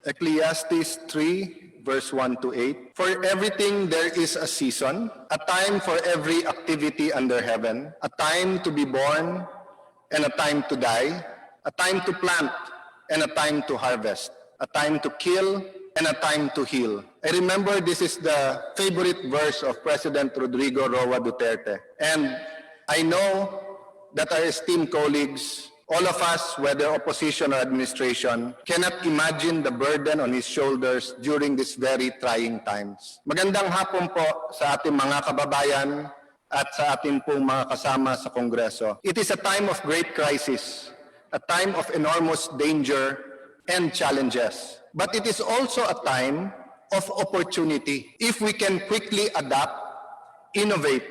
Ecclesiastes 3, verse 1 to 8. For everything there is a season, a time for every activity under heaven, a time to be born and a time to die, a time to plant and a time to harvest, a time to kill and a time to heal. I remember this is the favorite verse of President Rodrigo Roa Duterte. And I know that our esteemed colleagues, all of us, whether opposition or administration, cannot imagine the burden on his shoulders during these very trying times. Magandang hapon po sa ating mga kababayan at sa ating pong mga kasama sa Kongreso. It is a time of great crisis, a time of enormous danger and challenges. But it is also a time of opportunity. If we can quickly adapt, innovate,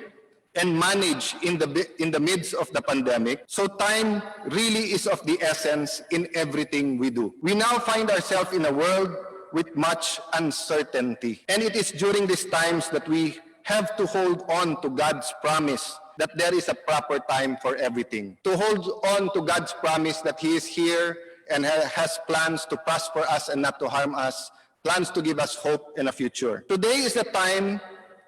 and manage in the midst of the pandemic. So time really is of the essence in everything we do. We now find ourselves in a world with much uncertainty. And it is during these times that we have to hold on to God's promise that there is a proper time for everything. To hold on to God's promise that He is here and has plans to prosper us and not to harm us, plans to give us hope and a future. Today is the time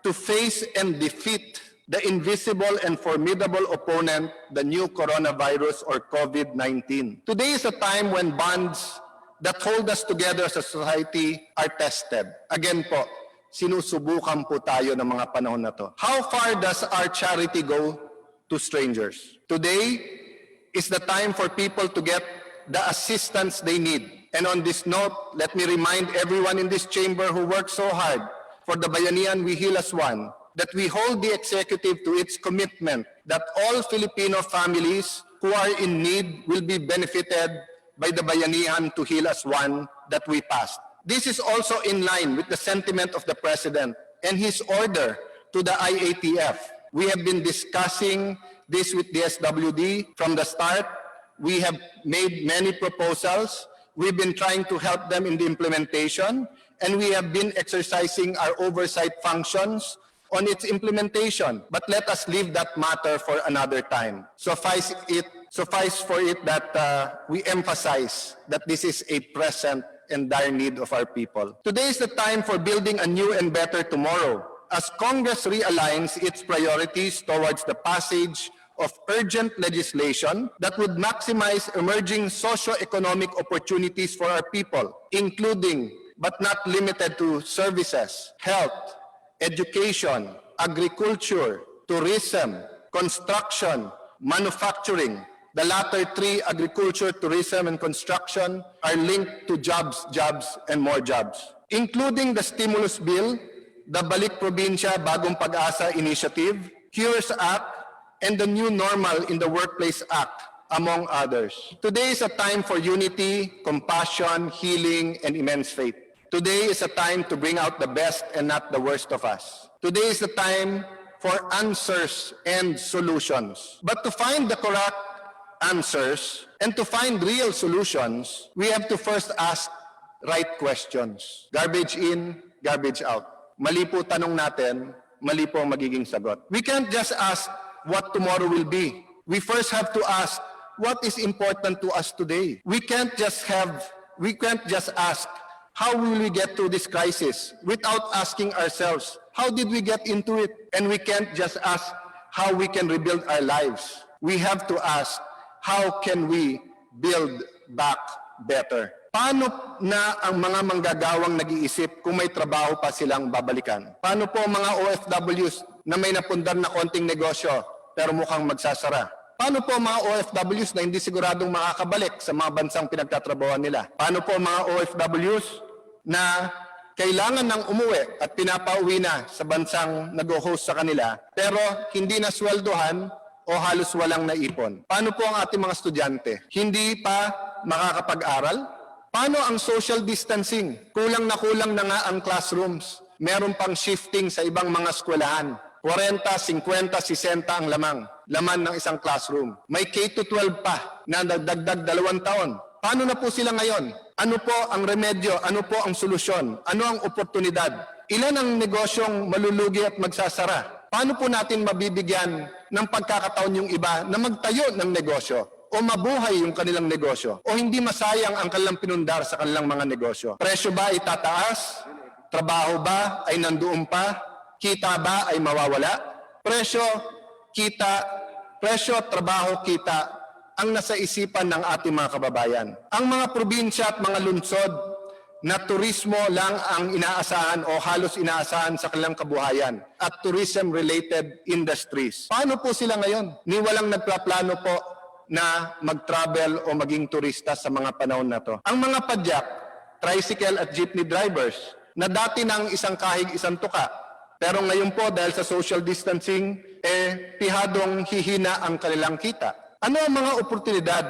to face and defeat the invisible and formidable opponent, the new coronavirus or COVID-19. Today is a time when bonds that hold us together as a society are tested. Again po, sinusubukan po tayo ng mga panahon na to. How far does our charity go to strangers? Today is the time for people to get the assistance they need. And on this note, let me remind everyone in this chamber who works so hard for the Bayanihan We Heal as One, that we hold the executive to its commitment that all Filipino families who are in need will be benefited by the Bayanihan to Heal as One that we passed. This is also in line with the sentiment of the President and his order to the IATF. We have been discussing this with the SWD from the start. We have made many proposals. We've been trying to help them in the implementation, and we have been exercising our oversight functions on its implementation. But let us leave that matter for another time. Suffice for it that we emphasize that this is a present and dire need of our people. Today is the time for building a new and better tomorrow. As Congress realigns its priorities towards the passage of urgent legislation that would maximize emerging socio-economic opportunities for our people, including but not limited to services, health, education, agriculture, tourism, construction, manufacturing. The latter three, agriculture, tourism, and construction, are linked to jobs, and more jobs. Including the stimulus bill, the Balik Probinsya Bagong Pag-asa Initiative, Cures Act, and the New Normal in the Workplace Act, among others. Today is a time for unity, compassion, healing, and immense faith. Today is a time to bring out the best and not the worst of us. Today is the time for answers and solutions. But to find the correct answers and to find real solutions, we have to first ask right questions. Garbage in, garbage out. Mali po tanong natin, mali po ang magiging sagot. We can't just ask what tomorrow will be. We first have to ask what is important to us today. We can't just ask how will we get through this crisis without asking ourselves, how did we get into it? And we can't just ask how we can rebuild our lives. We have to ask, how can we build back better? Paano na ang mga manggagawang nag-iisip kung may trabaho pa silang babalikan? Paano po ang mga OFWs na may napundar na konting negosyo pero mukhang magsasara? Paano po ang mga OFWs na hindi siguradong makakabalik sa mga bansang pinagtatrabahuan nila? Paano po ang mga OFWs na kailangan ng umuwi at pinapauwi na sa bansang nag-host sa kanila pero hindi na sweldohan o halos walang naipon? Paano po ang ating mga estudyante? Hindi pa makakapag-aral? Paano ang social distancing? Kulang na nga ang classrooms. Meron pang shifting sa ibang mga eskwelahan. 40, 50, 60 ang laman ng isang classroom. May K-12 pa na nagdagdag 2 taon. Paano na po sila ngayon? Ano po ang remedyo? Ano po ang solusyon? Ano ang oportunidad? Ilan ang negosyong malulugi at magsasara? Paano po natin mabibigyan ng pagkakataon yung iba na magtayo ng negosyo? o mabuhay yung kanilang negosyo o hindi masayang ang kanilang pinundar sa kanilang mga negosyo? Presyo ba ay tataas? Trabaho ba ay nandoon pa? Kita ba ay mawawala? Presyo, trabaho, kita ang nasa isipan ng ating mga kababayan. Ang mga probinsya at mga lungsod na turismo lang ang inaasahan o halos inaasahan sa kanilang kabuhayan at tourism-related industries. Paano po sila ngayon? Ni walang nagplaplano po na mag-travel o maging turista sa mga panahon na to. Ang mga padyak, tricycle at jeepney drivers na dati nang isang kahig, isang tuka, pero ngayon po dahil sa social distancing, pihadong hihina ang kanilang kita. Ano ang mga oportunidad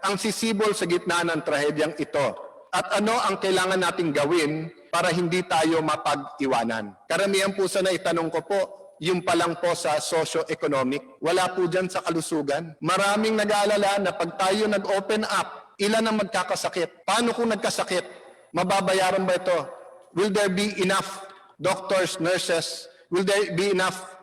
ang sisibol sa gitna ng trahedyang ito? At ano ang kailangan nating gawin para hindi tayo mapag-iwanan? Karamihan po sa naitanong ko po, yung pa lang po sa socio-economic, wala po dyan sa kalusugan. Maraming nag-aalala na pag tayo nag-open up, ilan ang magkakasakit? Paano kung nagkasakit? Mababayaran ba ito? Will there be enough doctors, nurses? Will there be enough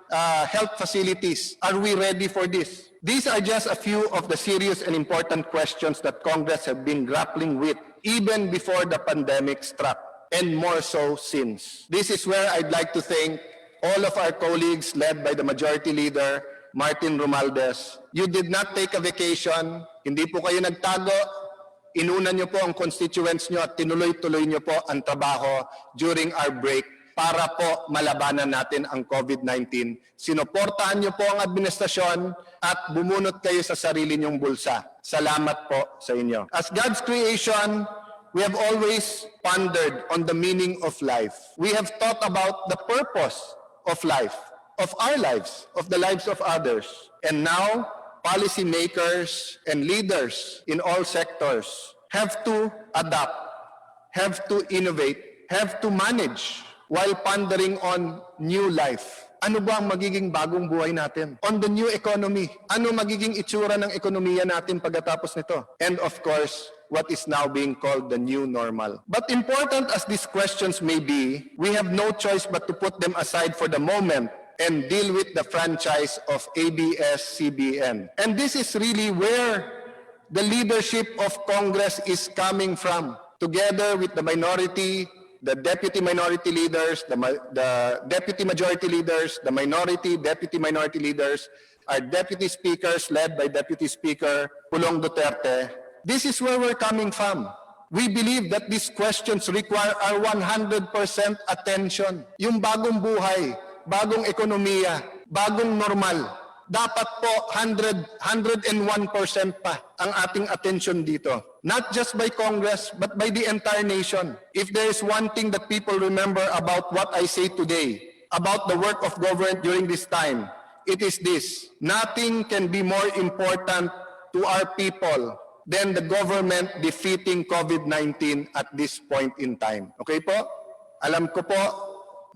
health facilities? Are we ready for this? These are just a few of the serious and important questions that Congress have been grappling with even before the pandemic struck, and more so since. This is where I'd like to thank all of our colleagues led by the Majority Leader, Martin Romualdez. You did not take a vacation, hindi po kayo nagtago, inuna niyo po ang constituents niyo at tinuloy-tuloy niyo po ang trabaho during our break para po malabanan natin ang COVID-19. Sinuportahan niyo po ang administrasyon at bumunot kayo sa sarili niyong bulsa. Salamat po sa inyo. As God's creation, we have always pondered on the meaning of life. We have thought about the purpose of life, of our lives, of the lives of others. And now, policymakers and leaders in all sectors have to adapt, have to innovate, have to manage while pondering on new life. Ano ba ang magiging bagong buhay natin? On the new economy, ano magiging itsura ng ekonomiya natin pagkatapos nito? And of course, what is now being called the new normal. But important as these questions may be, we have no choice but to put them aside for the moment and deal with the franchise of ABS-CBN. And this is really where the leadership of Congress is coming from, together with the minority, the deputy minority leaders, the deputy majority leaders, the minority, deputy minority leaders, our deputy speakers led by Deputy Speaker Pulong Duterte. This is where we're coming from. We believe that these questions require our 100% attention. Yung bagong buhay, bagong ekonomiya, bagong normal, dapat po 101% pa ang ating attention dito. Not just by Congress, but by the entire nation. If there is one thing that people remember about what I say today, about the work of government during this time, it is this: nothing can be more important to our people than the government defeating COVID-19 at this point in time. Okay po? Alam ko po,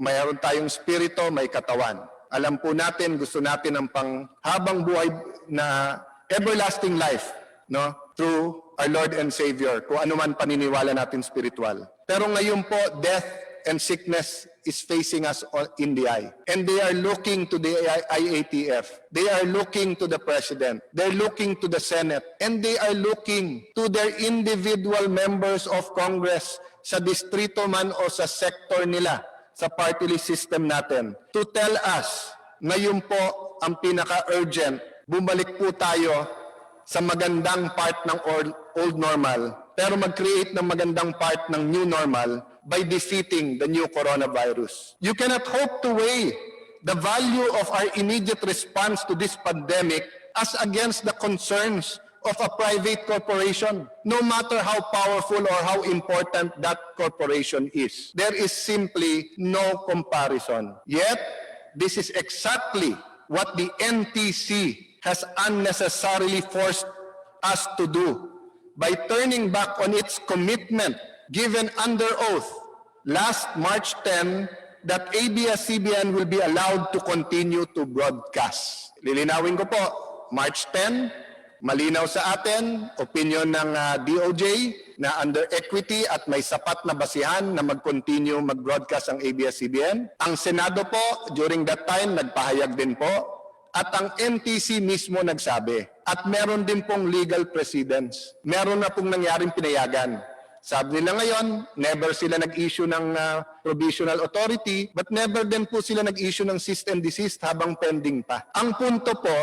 mayroon tayong spirito, may katawan. Alam po natin, gusto natin ang panghabang buhay na everlasting life, no? Through our Lord and Savior, kung ano man paniniwala natin spiritual. Pero ngayon po, death and sickness is facing us in the eye. And they are looking to the IATF. They are looking to the President. They're looking to the Senate. And they are looking to their individual members of Congress sa distrito man o sa sector nila, sa party list system natin, to tell us, ngayon po ang pinaka-urgent, bumalik po tayo sa magandang part ng old normal, pero mag-create ng magandang part ng new normal by defeating the new coronavirus. You cannot hope to weigh the value of our immediate response to this pandemic as against the concerns of a private corporation, no matter how powerful or how important that corporation is. There is simply no comparison. Yet, this is exactly what the NTC has unnecessarily forced us to do by turning back on its commitment given under oath last March 10 that ABS-CBN will be allowed to continue to broadcast. Lilinawin ko po, March 10, malinaw sa atin, opinion ng DOJ na under equity at may sapat na basihan na mag-continue mag-broadcast ang ABS-CBN. Ang Senado po, during that time, nagpahayag din po At ang NTC mismo nagsabi. At meron din pong legal precedents. Meron na pong nangyaring pinayagan. Sabi nila ngayon, never sila nag-issue ng provisional authority, but never din po sila nag-issue ng cease and desist habang pending pa. Ang punto po,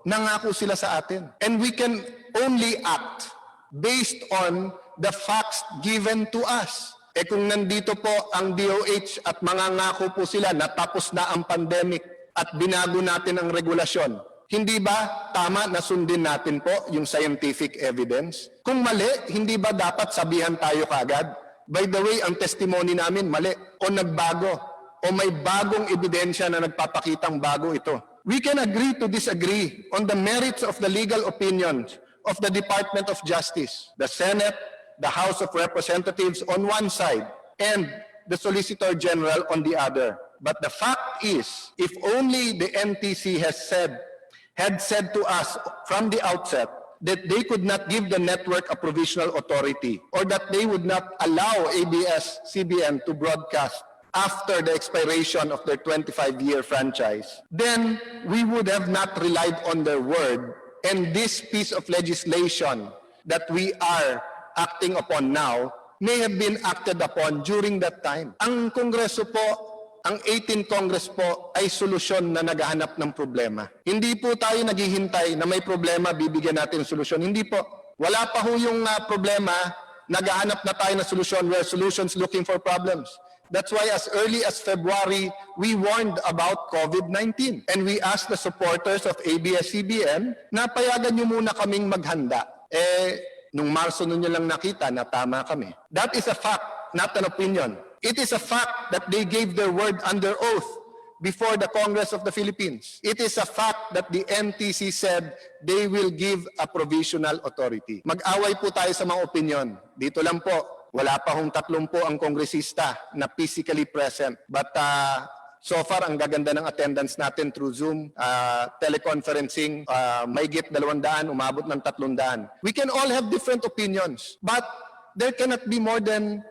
nangako sila sa atin. And we can only act based on the facts given to us. Kung nandito po ang DOH at mangangako po sila na tapos na ang pandemic at binago natin ang regulasyon, hindi ba tama na sundin natin po yung scientific evidence? Kung mali, hindi ba dapat sabihan tayo kaagad? By the way, ang testimony namin mali o nagbago o may bagong ebidensya na nagpapakitang bago ito. We can agree to disagree on the merits of the legal opinions of the Department of Justice, the Senate, the House of Representatives on one side, and the Solicitor General on the other. But the fact is, if only the NTC had said to us from the outset that they could not give the network a provisional authority or that they would not allow ABS-CBN to broadcast after the expiration of their 25-year franchise, then we would have not relied on their word. And this piece of legislation that we are acting upon now may have been acted upon during that time. Ang Kongreso po, ang 18th Congress po ay solusyon na naghahanap ng problema. Hindi po tayo naghihintay na may problema, bibigyan natin solusyon. Hindi po. Wala pa ho yung problema, naghahanap na tayo ng solusyon. We're solutions looking for problems. That's why as early as February, we warned about COVID-19. And we asked the supporters of ABS-CBN na payagan nyo muna kaming maghanda. Nung Marso nun nyo lang nakita na tama kami. That is a fact, not an opinion. It is a fact that they gave their word under oath before the Congress of the Philippines. It is a fact that the NTC said they will give a provisional authority. Mag-away po tayo sa mga opinion. Dito lang po, wala pa hong 30 ang kongresista na physically present. But so far, ang gaganda ng attendance natin through Zoom, teleconferencing, mahigit 200, umabot ng 300. We can all have different opinions, but there cannot be more than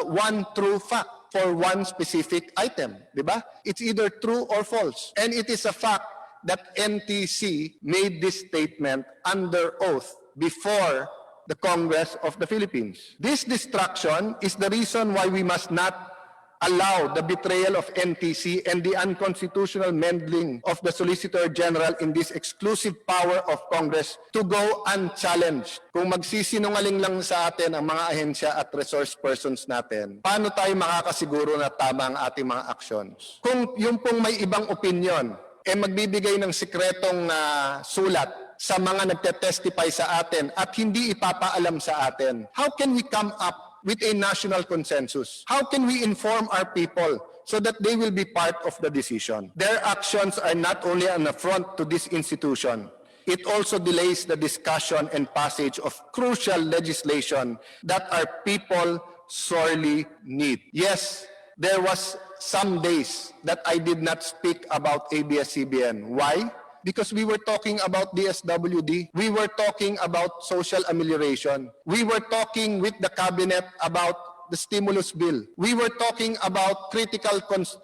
one true fact for one specific item, di ba? It's either true or false. And it is a fact that NTC made this statement under oath before the Congress of the Philippines. This distraction is the reason why we must not allow the betrayal of NTC and the unconstitutional meddling of the Solicitor General in this exclusive power of Congress to go unchallenged. Kung magsisinungaling lang sa atin ang mga ahensya at resource persons natin, paano tayo makakasiguro na tama ang ating mga actions? Kung yung pong may ibang opinion, magbibigay ng sikretong sulat sa mga nagtetestify sa atin at hindi ipapaalam sa atin, how can we come up with a national consensus? How can we inform our people so that they will be part of the decision? Their actions are not only an affront to this institution, it also delays the discussion and passage of crucial legislation that our people sorely need. Yes, there was some days that I did not speak about ABS-CBN. Why? Because we were talking about DSWD. We were talking about social amelioration. We were talking with the cabinet about the stimulus bill. We were talking about critical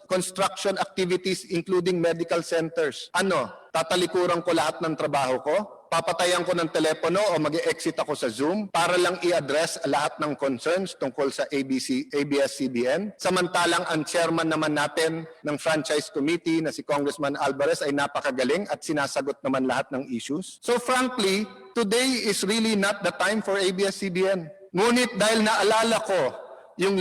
construction activities including medical centers. Ano? Tatalikuran ko lahat ng trabaho ko? Papatayan ko ng telepono o mag-exit ako sa Zoom para lang i-address lahat ng concerns tungkol sa ABS-CBN. Samantalang ang chairman naman natin ng franchise committee na si Congressman Alvarez ay napakagaling at sinasagot naman lahat ng issues. So frankly, today is really not the time for ABS-CBN. Ngunit dahil naalala ko yung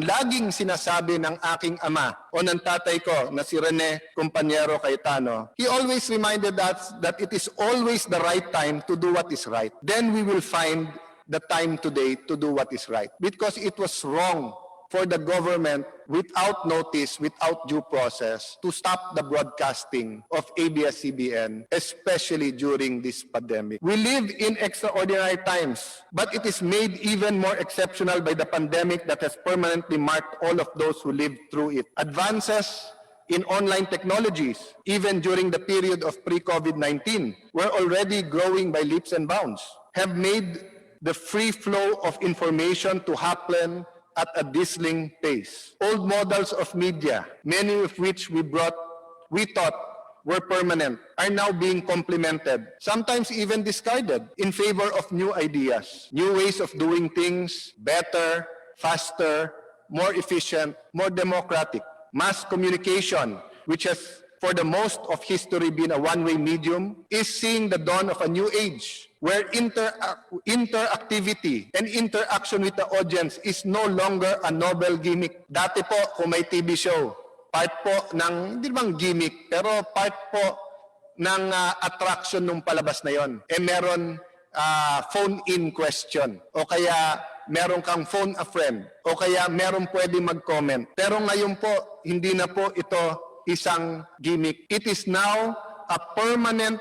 laging sinasabi ng aking ama o ng tatay ko na si Rene Compañero Cayetano, he always reminded us that it is always the right time to do what is right. Then we will find the time today to do what is right. Because it was wrong for the government without notice, without due process, to stop the broadcasting of ABS-CBN, especially during this pandemic. We live in extraordinary times, but it is made even more exceptional by the pandemic that has permanently marked all of those who lived through it. Advances in online technologies, even during the period of pre-COVID-19, were already growing by leaps and bounds, have made the free flow of information to happen at a dazzling pace. Old models of media, many of which we thought were permanent are now being complemented, sometimes even discarded, in favor of new ideas, new ways of doing things better, faster, more efficient, more democratic. Mass communication, which has for the most of history been a one-way medium, is seeing the dawn of a new age where interactivity and interaction with the audience is no longer a novel gimmick. Dati po, kung may TV show, part po ng, hindi bang gimmick, pero part po ng attraction ng palabas na yon. Meron phone-in question, o kaya meron kang phone a friend, o kaya meron pwede mag-comment. Pero ngayon po, hindi na po ito isang gimmick. It is now a permanent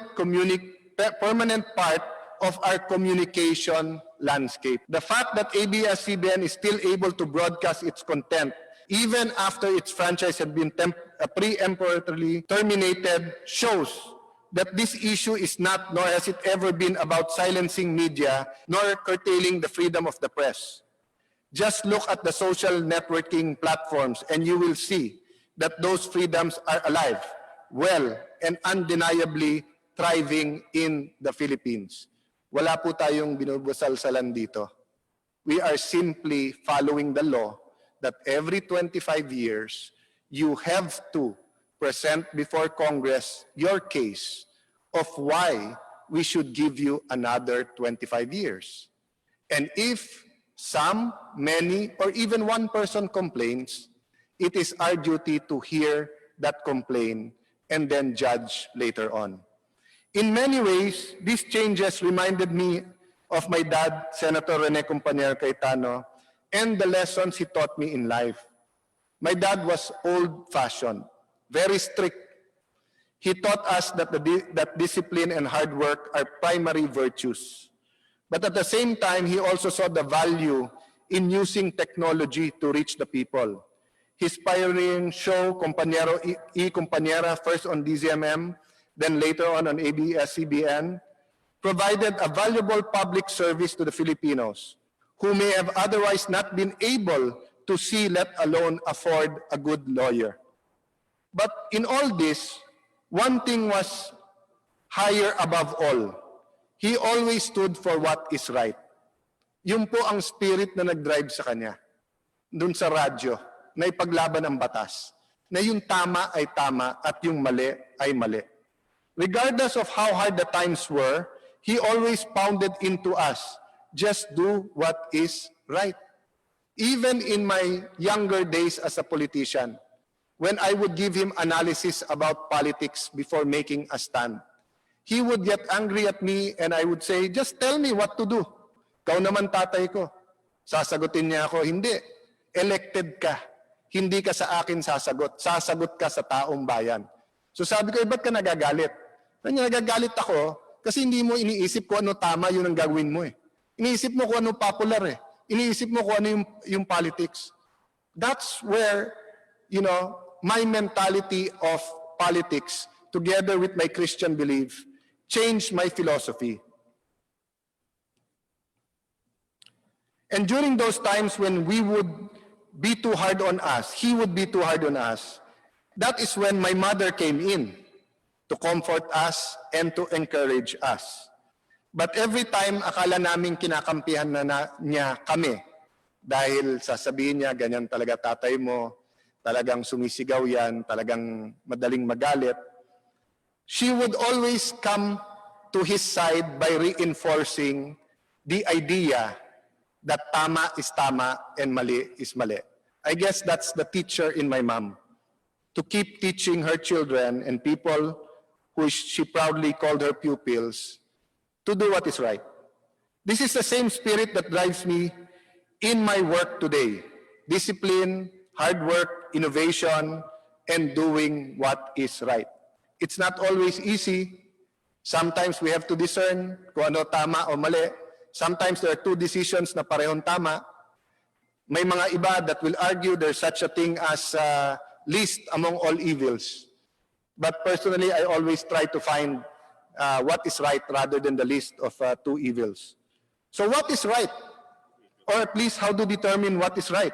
part of our communication landscape. The fact that ABS-CBN is still able to broadcast its content even after its franchise had been preemptorily terminated shows that this issue is not, nor has it ever been, about silencing media nor curtailing the freedom of the press. Just look at the social networking platforms and you will see that those freedoms are alive, well, and undeniably thriving in the Philippines. Wala po tayong binubusal-salan dito. We are simply following the law that every 25 years, you have to present before Congress your case of why we should give you another 25 years. And if some, many, or even one person complains, it is our duty to hear that complaint and then judge later on. In many ways, these changes reminded me of my dad, Senator Rene Compañero Cayetano, and the lessons he taught me in life. My dad was old-fashioned, very strict. He taught us that that discipline and hard work are primary virtues. But at the same time, he also saw the value in using technology to reach the people. His pioneering show, Compañero y Compañera, first on DZMM, then later on ABS-CBN, provided a valuable public service to the Filipinos who may have otherwise not been able to see, let alone afford, a good lawyer. But in all this, one thing was higher above all. He always stood for what is right. Yun po ang spirit na nag-drive sa kanya, dun sa radyo, na ipaglaban ang batas, na yung tama ay tama at yung mali ay mali. Regardless of how hard the times were, he always pounded into us, just do what is right. Even in my younger days as a politician, when I would give him analysis about politics before making a stand, he would get angry at me and I would say, just tell me what to do. Ikaw naman tatay ko. Sasagutin niya ako, hindi. Elected ka. Hindi ka sa akin sasagot. Sasagot ka sa taong bayan. So sabi ko, ba't ka nagagalit? Nagagalit ako kasi hindi mo iniisip kung ano tama yun ang gagawin mo eh. Iniisip mo kung ano popular eh. Iniisip mo kung ano yung politics. That's where, my mentality of politics, together with my Christian belief, changed my philosophy. And during those times when we would be too hard on us, he would be too hard on us, that is when my mother came in to comfort us and to encourage us. But every time, akala namin kinakampihan na niya kami dahil sasabihin niya, ganyan talaga tatay mo, talagang sumisigaw yan, talagang madaling magalit. She would always come to his side by reinforcing the idea that tama is tama and mali is mali. I guess that's the teacher in my mom, to keep teaching her children and people who she proudly called her pupils to do what is right. This is the same spirit that drives me in my work today. Discipline, hard work, innovation, and doing what is right. It's not always easy. Sometimes we have to discern kung ano tama o mali. Sometimes there are two decisions na parehong tama. May mga iba that will argue there's such a thing as least among all evils. But personally, I always try to find what is right rather than the list of two evils. So what is right? Or at least how to determine what is right?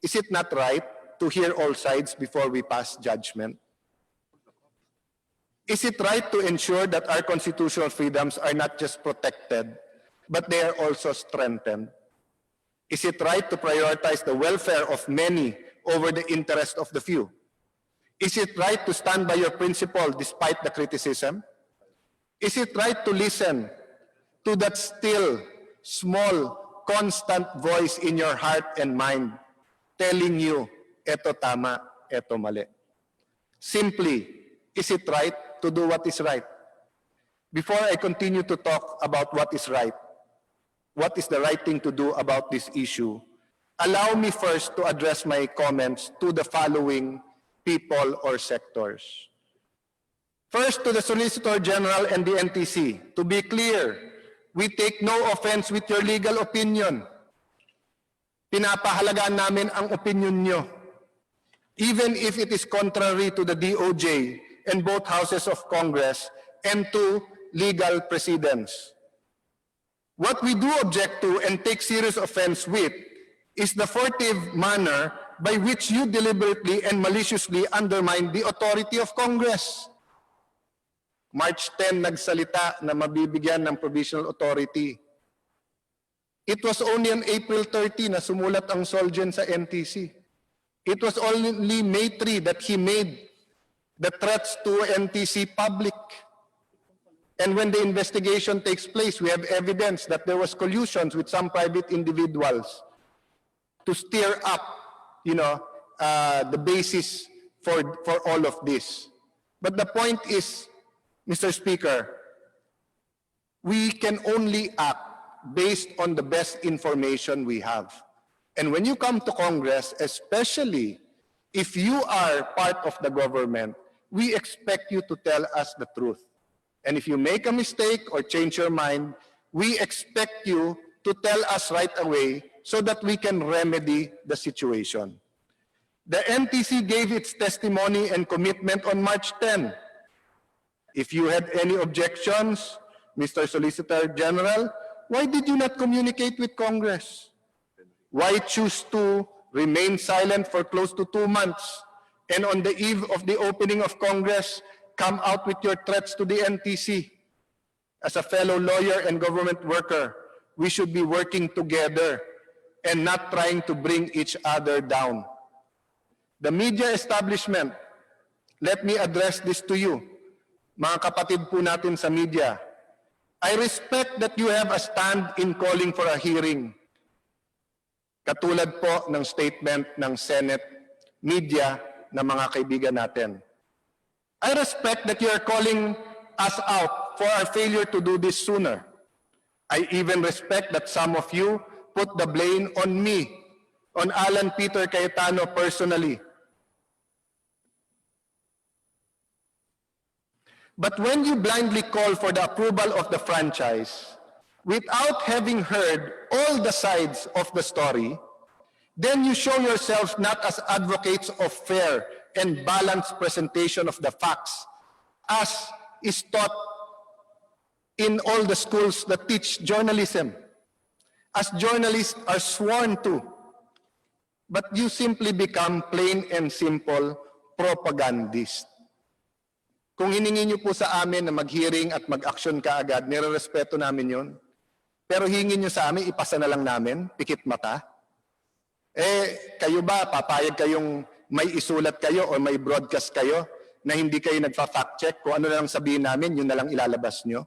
Is it not right to hear all sides before we pass judgment? Is it right to ensure that our constitutional freedoms are not just protected, but they are also strengthened? Is it right to prioritize the welfare of many over the interest of the few? Is it right to stand by your principle despite the criticism? Is it right to listen to that still, small, constant voice in your heart and mind telling you, eto tama, eto mali? Simply, is it right to do what is right? Before I continue to talk about what is right, what is the right thing to do about this issue, allow me first to address my comments to the following people or sectors. First, to the Solicitor General and the NTC, to be clear, we take no offense with your legal opinion. Pinapahalagaan namin ang opinion nyo, even if it is contrary to the DOJ and both houses of Congress and to legal precedents. What we do object to and take serious offense with is the furtive manner by which you deliberately and maliciously undermine the authority of Congress. March 10 nagsalita na mabibigyan ng provisional authority. It was only on April 30 na sumulat ang Solgen sa NTC. It was only May 3 that he made the threats to NTC public. And when the investigation takes place, we have evidence that there was collusions with some private individuals to stir up, the basis for all of this. But the point is, Mr. Speaker, we can only act based on the best information we have. And when you come to Congress, especially if you are part of the government, we expect you to tell us the truth. And if you make a mistake or change your mind, we expect you to tell us right away so that we can remedy the situation. The NTC gave its testimony and commitment on March 10. If you had any objections, Mr. Solicitor General, why did you not communicate with Congress? Why choose to remain silent for close to 2 months and on the eve of the opening of Congress, come out with your threats to the NTC? As a fellow lawyer and government worker, we should be working together and not trying to bring each other down. The media establishment, let me address this to you. Mga kapatid po natin sa media, I respect that you have a stand in calling for a hearing. Katulad po ng statement ng Senate media na mga kaibigan natin. I respect that you are calling us out for our failure to do this sooner. I even respect that some of you put the blame on me, on Alan Peter Cayetano personally. But when you blindly call for the approval of the franchise, without having heard all the sides of the story, then you show yourselves not as advocates of fair and balanced presentation of the facts, as is taught in all the schools that teach journalism, as journalists are sworn to. But you simply become plain and simple propagandists. Kung hiningi niyo po sa amin na mag-hearing at mag-action kaagad, nire-respeto namin yun. Pero hingin niyo sa amin, ipasa na lang namin, pikit mata. Kayo ba, papayag kayong may isulat kayo o may broadcast kayo na hindi kayo nagfa-fact check? Kung ano na lang sabihin namin, yun na lang ilalabas nyo?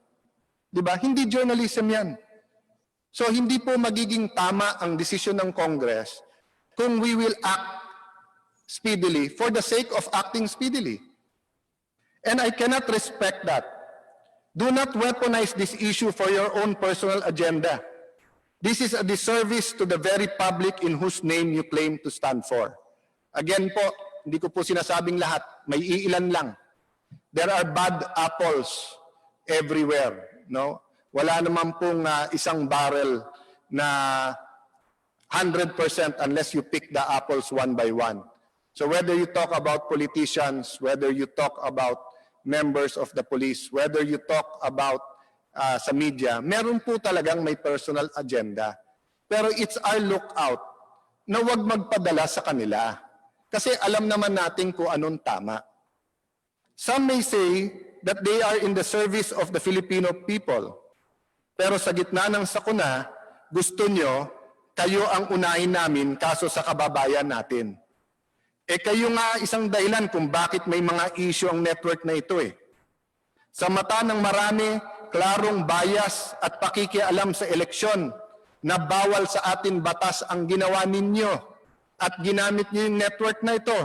Diba? Hindi journalism yan. So hindi po magiging tama ang desisyon ng Congress kung we will act speedily for the sake of acting speedily. And I cannot respect that. Do not weaponize this issue for your own personal agenda. This is a disservice to the very public in whose name you claim to stand for. Again po, hindi ko po sinasabing lahat, may iilan lang. There are bad apples everywhere. No? Wala naman pong isang barrel na 100% unless you pick the apples one by one. So whether you talk about politicians, whether you talk about members of the police, whether you talk about sa media, meron po talagang may personal agenda. Pero it's our lookout na huwag magpadala sa kanila. Kasi alam naman natin kung anong tama. Some may say that they are in the service of the Filipino people. Pero sa gitna ng sakuna, gusto nyo, kayo ang unahin namin kaso sa kababayan natin. Kayo nga isang dahilan kung bakit may mga issue ang network na ito eh. Sa mata ng marami, klarong bias at pakikialam sa eleksyon na bawal sa atin batas ang ginawa ninyo at ginamit niyo yung network na ito.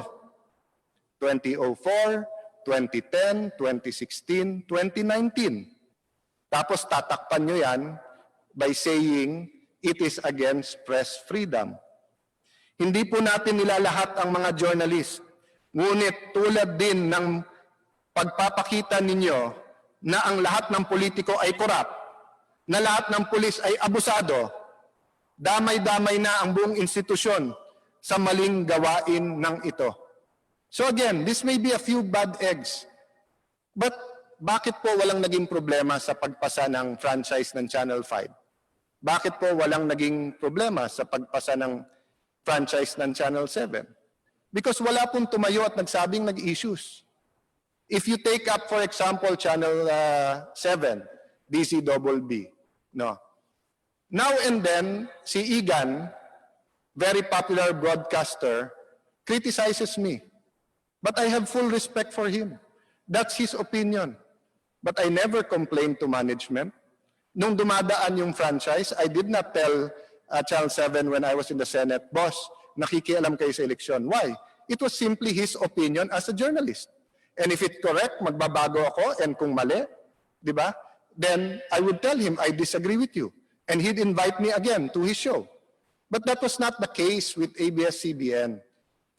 2004, 2010, 2016, 2019. Tapos tatakpan nyo yan by saying it is against press freedom. Hindi po natin nilalahat ang mga journalist. Ngunit tulad din ng pagpapakita ninyo na ang lahat ng politiko ay korap, na lahat ng pulis ay abusado, damay-damay na ang buong institusyon sa maling gawain ng ito. So again, this may be a few bad eggs, but bakit po walang naging problema sa pagpasa ng franchise ng Channel 5? Bakit po walang naging problema sa pagpasa ng franchise ng Channel 7? Because wala pong tumayo at nagsabing nag-issues. If you take up, for example, Channel 7, DCBB, no? Now and then, si Igan, very popular broadcaster, criticizes me. But I have full respect for him. That's his opinion. But I never complained to management. Nung dumadaan yung franchise, I did not tell Channel 7 when I was in the Senate, boss, nakikialam kayo sa eleksyon. Why? It was simply his opinion as a journalist. And if it's correct, magbabago ako, and kung mali, di ba? Then I would tell him, I disagree with you. And he'd invite me again to his show. But that was not the case with ABS-CBN.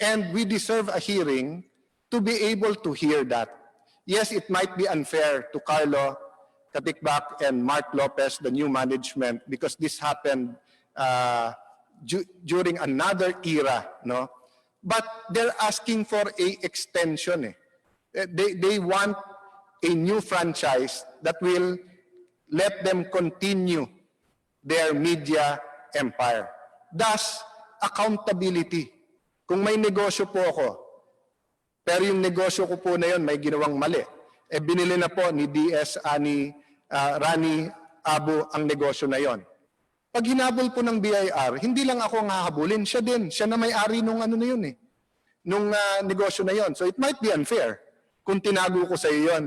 And we deserve a hearing to be able to hear that. Yes, it might be unfair to Carlo Katikbak and Mark Lopez, the new management, because this happened during another era, no? But they're asking for a extension. They want a new franchise that will let them continue their media empire. Thus, accountability. Kung may negosyo po ako, pero yung negosyo ko po na yun may ginawang mali, binili na po ni Rani Abu ang negosyo na yon. Pag hinabol po ng BIR, hindi lang ako ang hahabulin, siya din. Siya na may-ari nung ano na yun nung negosyo na yon. So it might be unfair kung tinago ko sa iyo yun,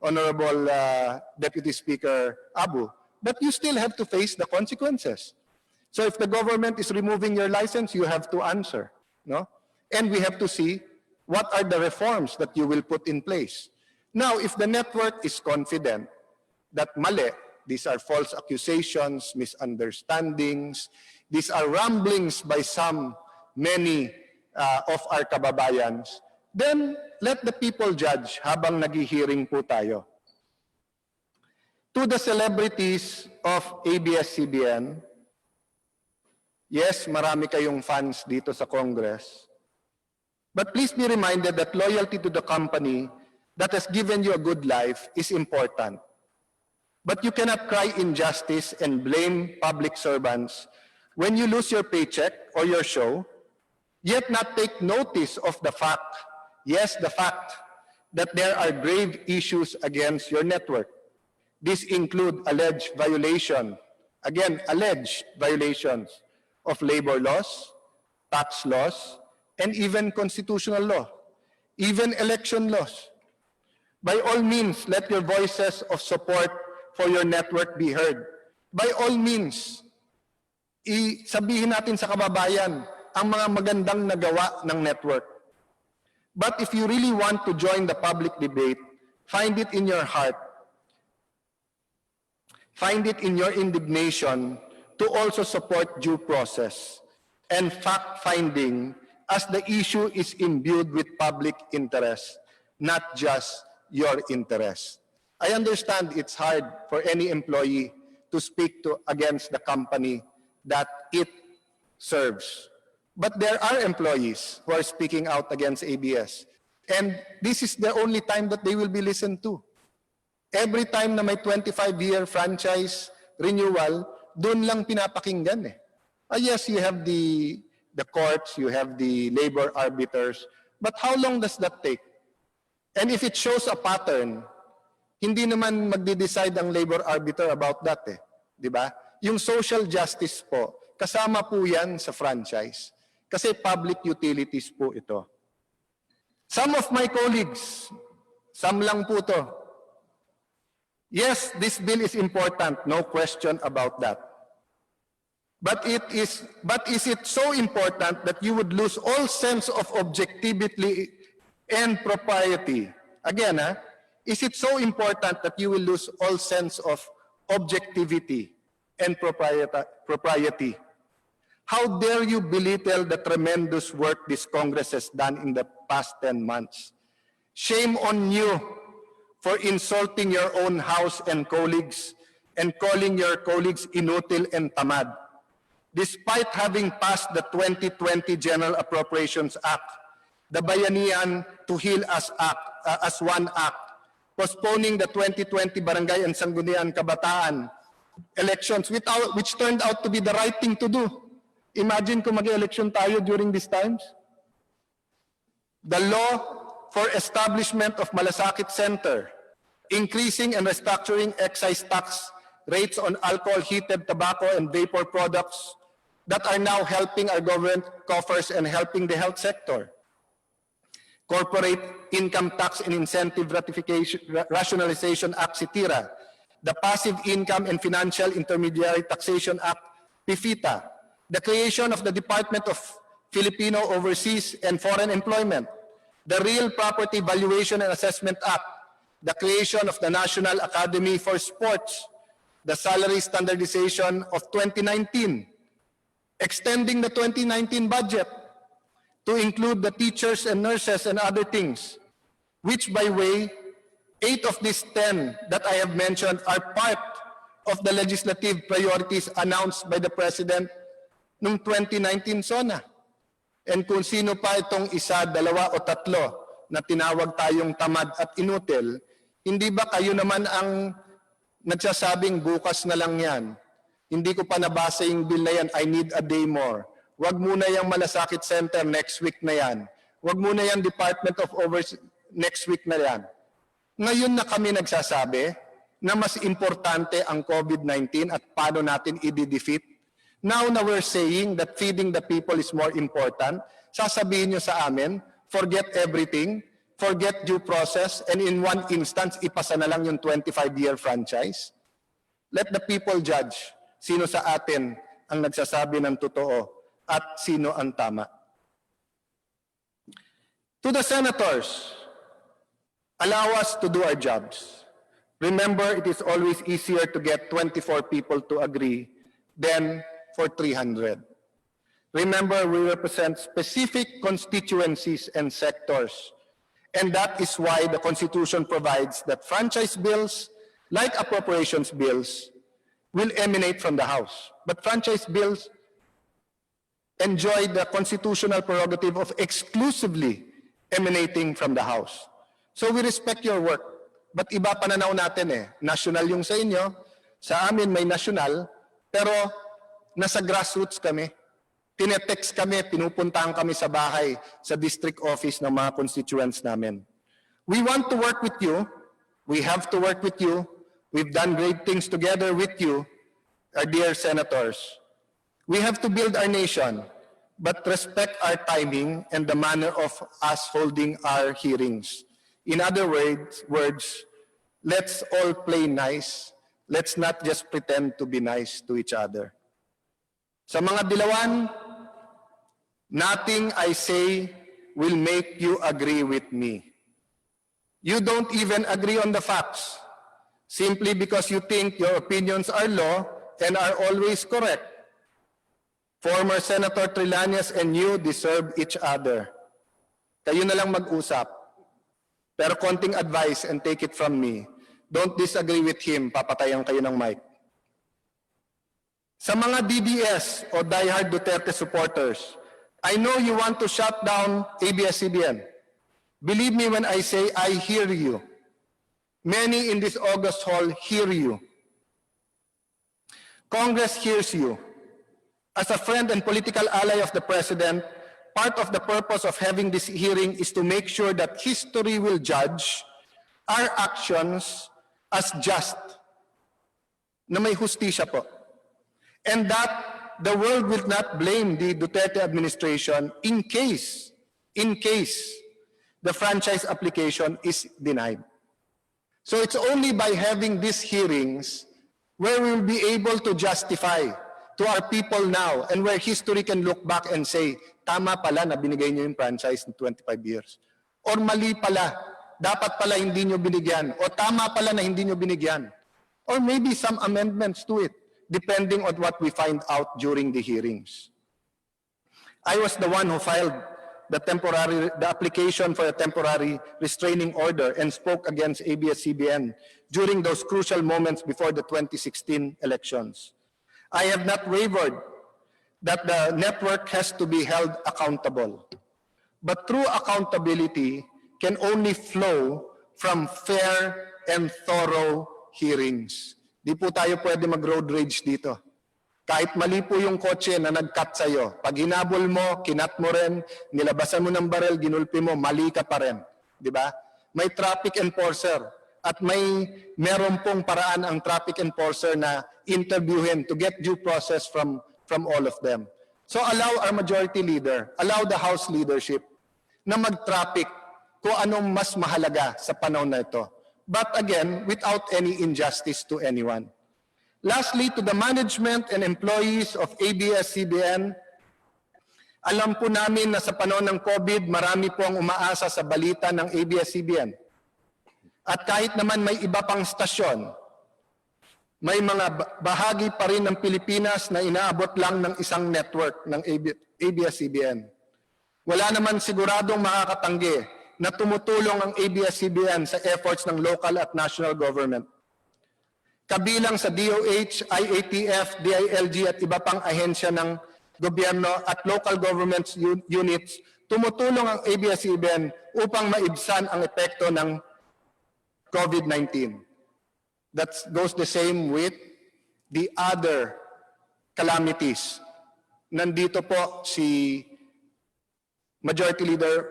Honorable Deputy Speaker Abu. But you still have to face the consequences. So if the government is removing your license, you have to answer. No? And we have to see what are the reforms that you will put in place. Now, if the network is confident that mali, these are false accusations, misunderstandings, these are rumblings by many of our kababayans, then let the people judge habang naghihiring po tayo. To the celebrities of ABS-CBN, yes, marami kayong fans dito sa Congress. But please be reminded that loyalty to the company that has given you a good life is important. But you cannot cry injustice and blame public servants when you lose your paycheck or your show, yet not take notice of the fact, yes, the fact that there are grave issues against your network. These include alleged violations of labor laws, tax laws, and even constitutional law, even election laws. By all means, let your voices of support for your network be heard. By all means, sabihin natin sa kababayan ang mga magandang nagawa ng network. But if you really want to join the public debate, find it in your heart, find it in your indignation to also support due process and fact-finding as the issue is imbued with public interest, not just your interest. I understand it's hard for any employee to speak against the company that it serves. But there are employees who are speaking out against ABS. And this is the only time that they will be listened to. Every time na may 25-year franchise renewal, doon lang pinapakinggan . Yes, you have the courts, you have the labor arbiters, but how long does that take? And if it shows a pattern Hindi naman magde-decide ang labor arbiter about that eh. Di ba? Yung social justice po, kasama po yan sa franchise. Kasi public utilities po ito. Some of my colleagues, some lang po to. Yes, this bill is important, no question about that. But is it so important that you would lose all sense of objectivity and propriety? Again, is it so important that you will lose all sense of objectivity and propriety? How dare you belittle the tremendous work this Congress has done in the past 10 months? Shame on you for insulting your own house and colleagues and calling your colleagues inutil and tamad. Despite having passed the 2020 General Appropriations Act, the Bayanihan to Heal Us Act, as one act, postponing the 2020 Barangay and Sangguniang Kabataan elections, which turned out to be the right thing to do. Imagine kung mag-election tayo during these times. The law for establishment of Malasakit Center, increasing and restructuring excise tax rates on alcohol, heated tobacco, and vapor products that are now helping our government coffers and helping the health sector. Corporate Income Tax and Incentive Rationalization Act, CITIRA, the Passive Income and Financial Intermediary Taxation Act, PIFITA, the creation of the Department of Filipino Overseas and Foreign Employment, the Real Property Valuation and Assessment Act, the creation of the National Academy for Sports, the Salary Standardization of 2019, extending the 2019 budget to include the teachers and nurses and other things, which, by way, 8 of these 10 that I have mentioned are part of the legislative priorities announced by the President noong 2019 SONA. And kung sino pa itong isa, dalawa o tatlo na tinawag tayong tamad at inutil, hindi ba kayo naman ang nagsasabing bukas na lang yan? Hindi ko pa nabasa yung bill na yan, I need a day more. Wag muna yung Malasakit Center, next week na yan. Wag muna yung Department of Overseas, next week na yan. Ngayon na kami nagsasabi na mas importante ang COVID-19 at paano natin i-defeat. Now na we're saying that feeding the people is more important, sasabihin nyo sa amin, forget everything, forget due process, and in one instance, ipasa na lang yung 25-year franchise. Let the people judge sino sa atin ang nagsasabi ng totoo at sino ang tama. To the senators, allow us to do our jobs. Remember, it is always easier to get 24 people to agree than for 300. Remember, we represent specific constituencies and sectors, and that is why the Constitution provides that franchise bills, like appropriations bills, will emanate from the House. But franchise bills enjoy the constitutional prerogative of exclusively emanating from the House. So we respect your work. But iba pananaw natin eh. National yung sa inyo, sa amin may national, pero nasa grassroots kami. Tinetext kami, pinupuntahan kami sa bahay, sa district office ng mga constituents namin. We want to work with you. We have to work with you. We've done great things together with you, our dear senators. We have to build our nation, but respect our timing and the manner of us holding our hearings. In other words, let's all play nice. Let's not just pretend to be nice to each other. Sa mga dilawan, nothing I say will make you agree with me. You don't even agree on the facts, simply because you think your opinions are law and are always correct. Former Senator Trillanes and you deserve each other. Kayo na lang mag-usap. Pero konting advice and take it from me. Don't disagree with him, papatayan kayo ng mic. Sa mga DDS o diehard Duterte supporters, I know you want to shut down ABS-CBN. Believe me when I say I hear you. Many in this August hall hear you. Congress hears you. As a friend and political ally of the President, part of the purpose of having this hearing is to make sure that history will judge our actions as just, na may hustisya po. And that the world will not blame the Duterte administration in case the franchise application is denied. So it's only by having these hearings where we will be able to justify to our people now and where history can look back and say, tama pala na binigay nyo yung franchise in 25 years. Or mali pala, dapat pala hindi nyo binigyan. O tama pala na hindi nyo binigyan. Or maybe some amendments to it, depending on what we find out during the hearings. I was the one who filed the application for a temporary restraining order and spoke against ABS-CBN during those crucial moments before the 2016 elections. I have not wavered that the network has to be held accountable. But true accountability can only flow from fair and thorough hearings. Di po tayo pwede mag-road rage dito. Kahit mali po yung kotse na nag-cut sa'yo, pag hinabol mo, kinat mo rin, nilabasan mo ng barel, ginulpi mo, mali ka pa rin. Di ba? May traffic enforcer at meron pong paraan ang traffic enforcer na interviewin to get due process from all of them. So allow our majority leader, allow the House leadership na mag-traffic kung anong mas mahalaga sa panahon na ito. But again, without any injustice to anyone. Lastly, to the management and employees of ABS-CBN, alam po namin na sa panahon ng COVID, marami po ang umaasa sa balita ng ABS-CBN. At kahit naman may iba pang stasyon, may mga bahagi pa rin ng Pilipinas na inaabot lang ng isang network ng ABS-CBN. Wala naman siguradong makakatanggi na tumutulong ang ABS-CBN sa efforts ng local at national government. Kabilang sa DOH, IATF, DILG at iba pang ahensya ng gobyerno at local government units, tumutulong ang ABS-CBN upang maibsan ang epekto ng COVID-19. That goes the same with the other calamities. Nandito po si Majority Leader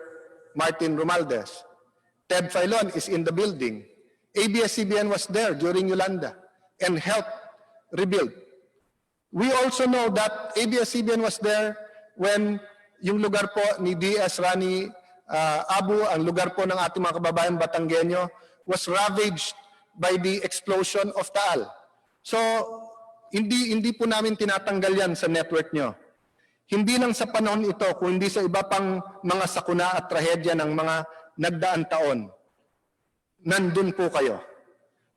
Martin Romualdez. Ted Filon is in the building. ABS-CBN was there during Yolanda and helped rebuild. We also know that ABS-CBN was there when yung lugar po ni D.S. Rani Abu, ang lugar po ng ating mga kababayang Batanggenyo, was ravaged by the explosion of Taal. So, hindi po namin tinatanggal yan sa network nyo. Hindi lang sa panahon ito, kundi sa iba pang mga sakuna at trahedya ng mga nagdaang taon. Nandun po kayo.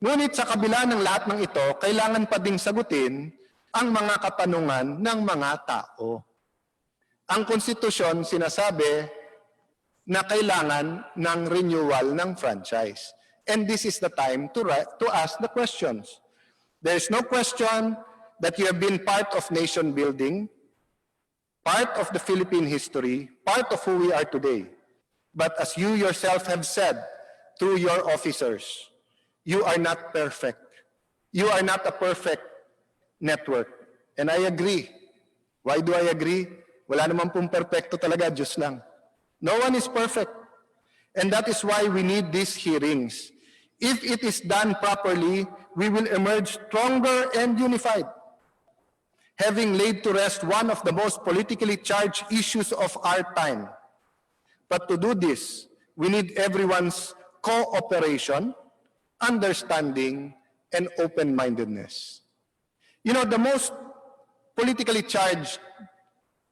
Ngunit sa kabila ng lahat ng ito, kailangan pa ding sagutin ang mga katanungan ng mga tao. Ang konstitusyon sinasabi na kailangan ng renewal ng franchise. And this is the time to ask the questions. There is no question that you have been part of nation building, part of the Philippine history, part of who we are today. But as you yourself have said through your officers, you are not perfect. You are not a perfect network. And I agree. Why do I agree? Wala naman pong perfecto talaga, Diyos lang. No one is perfect. And that is why we need these hearings. If it is done properly, we will emerge stronger and unified, having laid to rest one of the most politically charged issues of our time. But to do this, we need everyone's cooperation, understanding, and open-mindedness. You know, the most politically charged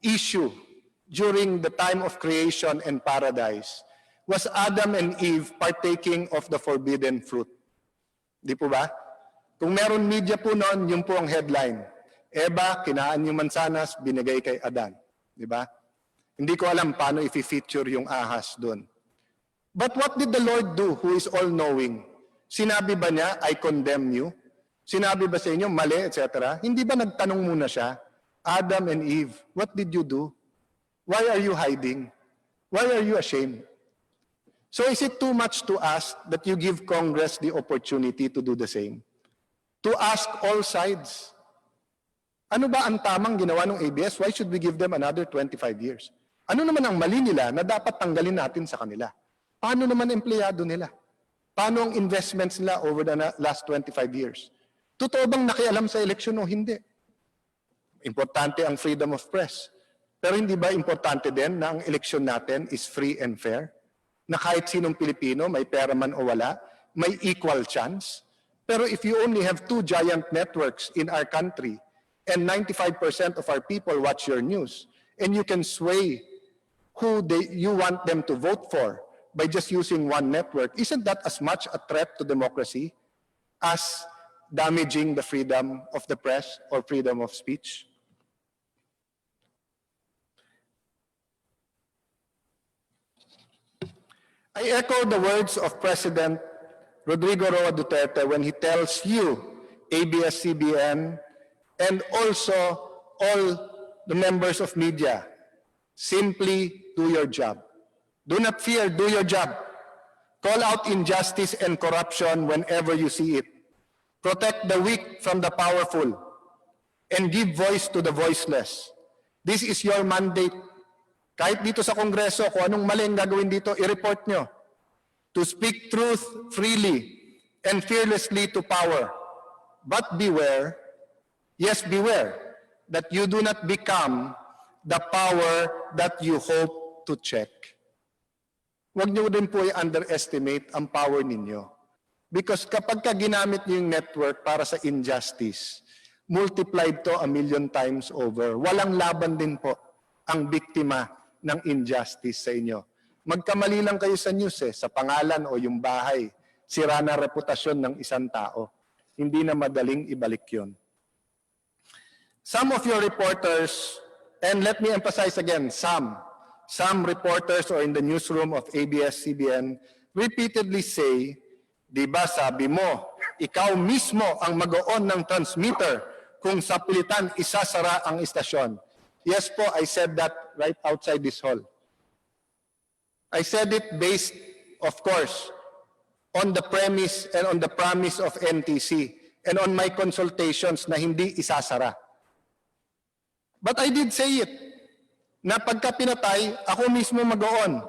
issue during the time of creation and paradise was Adam and Eve partaking of the forbidden fruit. Di po ba? Kung meron media po noon, yun po ang headline. Eva, kinaan yung mansanas, binigay kay Adan. Di ba? Hindi ko alam paano i-feature yung ahas doon. But what did the Lord do who is all-knowing? Sinabi ba niya, I condemn you? Sinabi ba sa inyo, mali, etc.? Hindi ba nagtanong muna siya, Adam and Eve, what did you do? Why are you hiding? Why are you ashamed? So is it too much to ask that you give Congress the opportunity to do the same? To ask all sides. Ano ba ang tamang ginawa ng ABS? Why should we give them another 25 years? Ano naman ang mali nila na dapat tanggalin natin sa kanila? Paano naman empleyado nila? Paano ang investments nila over the last 25 years? Totoo bang nakialam sa eleksyon o hindi? Importante ang freedom of press. Pero hindi ba importante din na ang eleksyon natin is free and fair? Na kahit sinong Pilipino, may pera man o wala, may equal chance? Pero if you only have 2 giant networks in our country and 95% of our people watch your news, and you can sway who you want them to vote for by just using one network, isn't that as much a threat to democracy as damaging the freedom of the press or freedom of speech? I echo the words of President Rodrigo Roa Duterte when he tells you, ABS-CBN, and also all the members of media, simply do your job. Do not fear, do your job. Call out injustice and corruption whenever you see it. Protect the weak from the powerful and give voice to the voiceless. This is your mandate. Kahit dito sa Kongreso, kung anong mali ang gagawin dito, i-report nyo. To speak truth freely and fearlessly to power. But beware, yes, beware, that you do not become the power that you hope to check. Huwag niyo din po i-underestimate ang power ninyo. Because kapag ginamit niyo yung network para sa injustice, multiplied to 1,000,000 times over. Walang laban din po ang biktima ng injustice sa inyo. Magkamali lang kayo sa news sa pangalan o yung bahay. Sira na reputasyon ng isang tao. Hindi na madaling ibalik yun. Some of your reporters, and let me emphasize again, some reporters or in the newsroom of ABS-CBN repeatedly say, di ba sabi mo, ikaw mismo ang mag-on ng transmitter kung sa pilitan isasara ang istasyon. Yes po, I said that right outside this hall. I said it based, of course, on the premise and on the promise of NTC and on my consultations na hindi isasara. But I did say it, na pagka pinatay, ako mismo mag-on.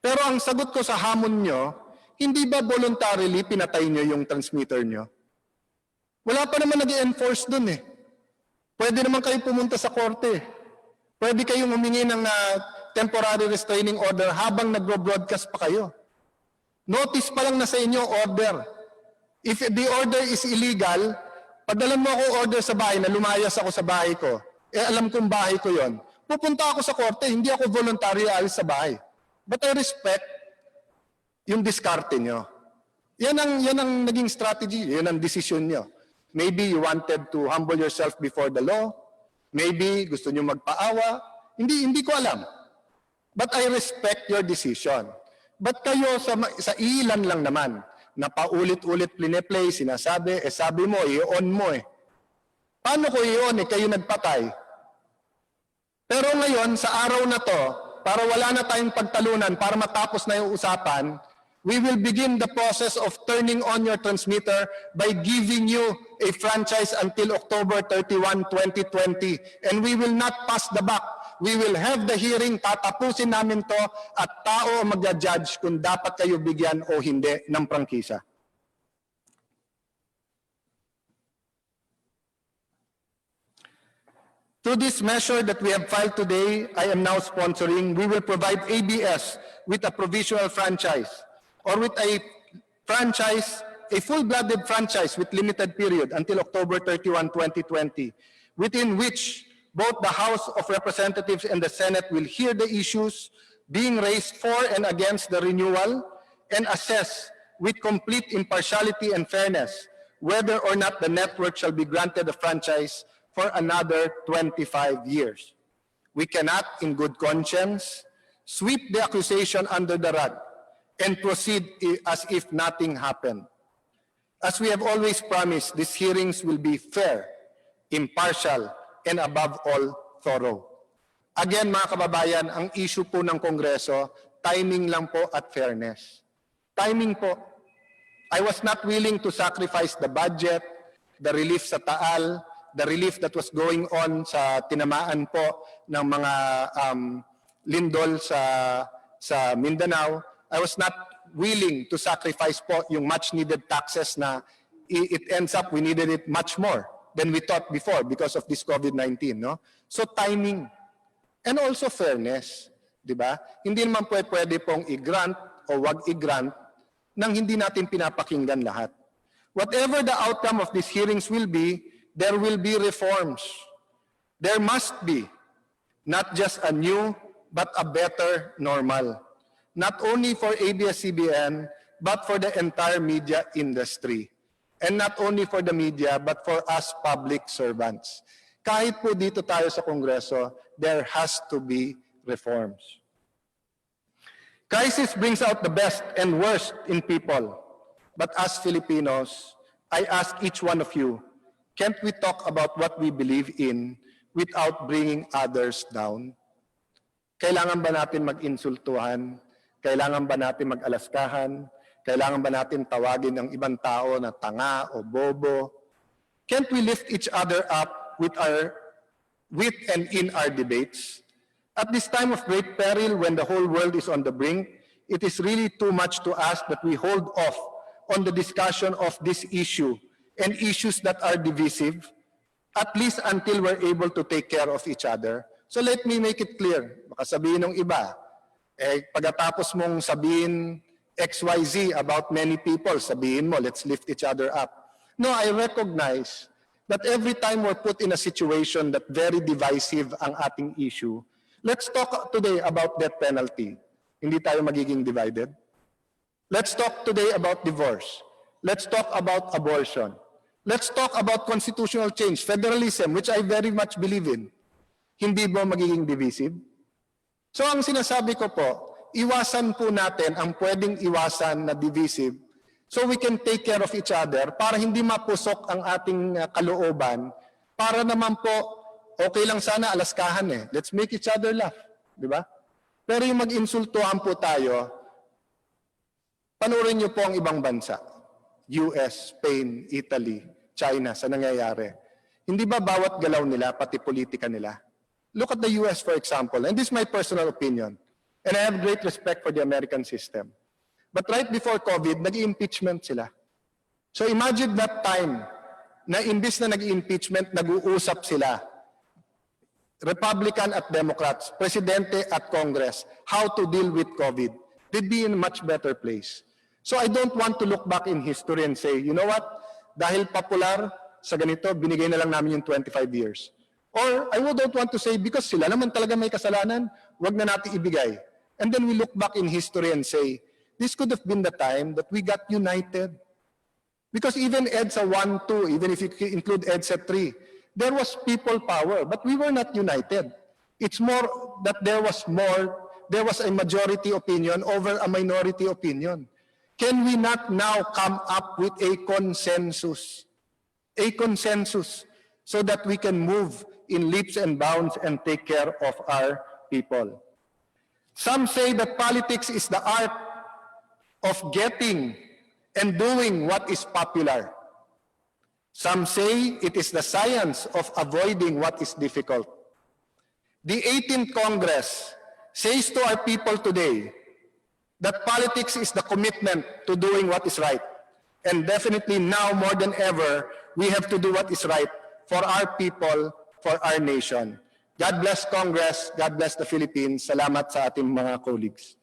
Pero ang sagot ko sa hamon nyo, hindi ba voluntarily pinatay nyo yung transmitter nyo? Wala pa naman nag-enforce dun Pwede naman kayo pumunta sa korte. Pwede kayong humingi ng temporary restraining order habang nagro-broadcast pa kayo. Notice pa lang na sa inyo, order. If the order is illegal, padalan mo ako order sa bahay na lumayas ako sa bahay ko. Alam kong bahay ko yon. Pupunta ako sa korte, hindi ako voluntary alis sa bahay. But I respect yung diskarte nyo. Yan ang naging strategy, yan ang decision nyo. Maybe you wanted to humble yourself before the law. Maybe gusto nyo magpaawa. Hindi ko alam. But I respect your decision. But kayo sa ilan lang naman, na paulit-ulit play, sinasabi, sabi mo, i-on mo Paano ko i-on kayo nagpatay? Pero ngayon, sa araw na to, para wala na tayong pagtalunan, para matapos na yung usapan, we will begin the process of turning on your transmitter by giving you a franchise until October 31, 2020. And we will not pass the buck. We will have the hearing, tatapusin namin to, at tao ang magja-judge kung dapat kayo bigyan o hindi ng prangkisa. Through this measure that we have filed today, I am now sponsoring, we will provide ABS with a provisional franchise or with a franchise, a full-blooded franchise with limited period until October 31, 2020, within which both the House of Representatives and the Senate will hear the issues being raised for and against the renewal and assess with complete impartiality and fairness whether or not the network shall be granted a franchise for another 25 years. We cannot, in good conscience, sweep the accusation under the rug and proceed as if nothing happened. As we have always promised, these hearings will be fair, impartial, and above all, thorough. Again, mga kababayan, ang issue po ng Kongreso, timing lang po at fairness. Timing po. I was not willing to sacrifice the budget, the relief sa Taal, the relief that was going on sa tinamaan po ng mga lindol sa Mindanao. I was not willing to sacrifice po yung much needed taxes na it ends up we needed it much more than we thought before because of this COVID-19, no? So timing and also fairness, di ba? Hindi naman pwede pong i-grant o wag i-grant nang hindi natin pinapakinggan lahat. Whatever the outcome of these hearings will be, there will be reforms. There must be not just a new but a better normal. Not only for ABS-CBN, but for the entire media industry. And not only for the media, but for us public servants. Kahit po dito tayo sa Kongreso, there has to be reforms. Crisis brings out the best and worst in people. But as Filipinos, I ask each one of you, can't we talk about what we believe in without bringing others down? Kailangan ba natin mag-insultuhan? Kailangan ba natin mag-alaskahan? Kailangan ba natin tawagin ang ibang tao na tanga o bobo? Can't we lift each other up with and in our debates? At this time of great peril, when the whole world is on the brink, it is really too much to ask that we hold off on the discussion of this issue and issues that are divisive, at least until we're able to take care of each other. So let me make it clear. Baka sabihin ng iba, pagkatapos mong sabihin XYZ about many people, sabihin mo, let's lift each other up. No, I recognize that every time we're put in a situation that very divisive ang ating issue, let's talk today about death penalty. Hindi tayo magiging divided. Let's talk today about divorce. Let's talk about abortion. Let's talk about constitutional change, federalism, which I very much believe in. Hindi ba magiging divisive? So ang sinasabi ko po, iwasan po natin ang pwedeng iwasan na divisive so we can take care of each other para hindi mapusok ang ating kalooban, para naman po, okay lang sana alaskahan Let's make each other laugh. Di ba? Pero yung mag-insultuhan po tayo, panoorin niyo po ang ibang bansa. US, Spain, Italy, China, sa nangyayari. Hindi ba bawat galaw nila, pati politika nila? Look at the US, for example, and this is my personal opinion, and I have great respect for the American system. But right before COVID, nag-impeachment sila. So imagine that time na imbis na nag-impeachment, nag-uusap sila, Republican at Democrats, Presidente at Congress, how to deal with COVID. They'd be in a much better place. So I don't want to look back in history and say, you know what, dahil popular sa ganito, binigay na lang namin yung 25 years. Or I don't want to say, because sila naman talaga may kasalanan, wag na natin ibigay. And then we look back in history and say, this could have been the time that we got united. Because even EDSA 1, 2, even if you include EDSA 3, there was people power, but we were not united. It's more that there was a majority opinion over a minority opinion. Can we not now come up with a consensus? A consensus so that we can move in leaps and bounds and take care of our people. Some say that politics is the art of getting and doing what is popular. Some say it is the science of avoiding what is difficult. The 18th Congress says to our people today that politics is the commitment to doing what is right. And definitely now more than ever, we have to do what is right for our people, for our nation. God bless Congress, God bless the Philippines. Salamat sa ating mga colleagues.